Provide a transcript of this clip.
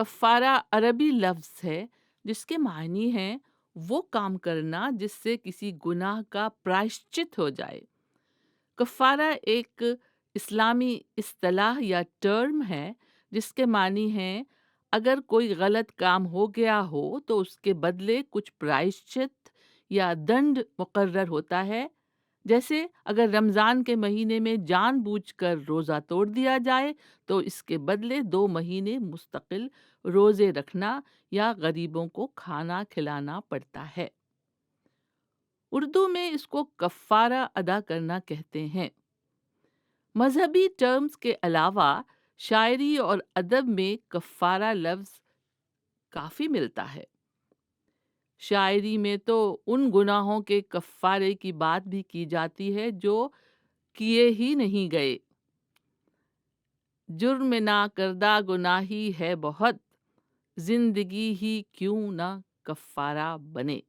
کفارہ عربی لفظ ہے جس کے معنی ہیں وہ کام کرنا جس سے کسی گناہ کا پراشچت ہو جائے۔ کفارہ ایک اسلامی اصطلاح یا ٹرم ہے جس کے معنی ہیں اگر کوئی غلط کام ہو گیا ہو تو اس کے بدلے کچھ پرائشچت یا دنڈ مقرر ہوتا ہے، جیسے اگر رمضان کے مہینے میں جان بوجھ کر روزہ توڑ دیا جائے تو اس کے بدلے 2 مہینے مستقل روزے رکھنا یا غریبوں کو کھانا کھلانا پڑتا ہے۔ اردو میں اس کو کفارہ ادا کرنا کہتے ہیں۔ مذہبی ٹرمز کے علاوہ شاعری اور ادب میں کفارہ لفظ کافی ملتا ہے۔ شاعری میں تو ان گناہوں کے کفارے کی بات بھی کی جاتی ہے جو کیے ہی نہیں گئے۔ جرم نہ کردہ گناہی ہے بہت، زندگی ہی کیوں نہ کفارہ بنے۔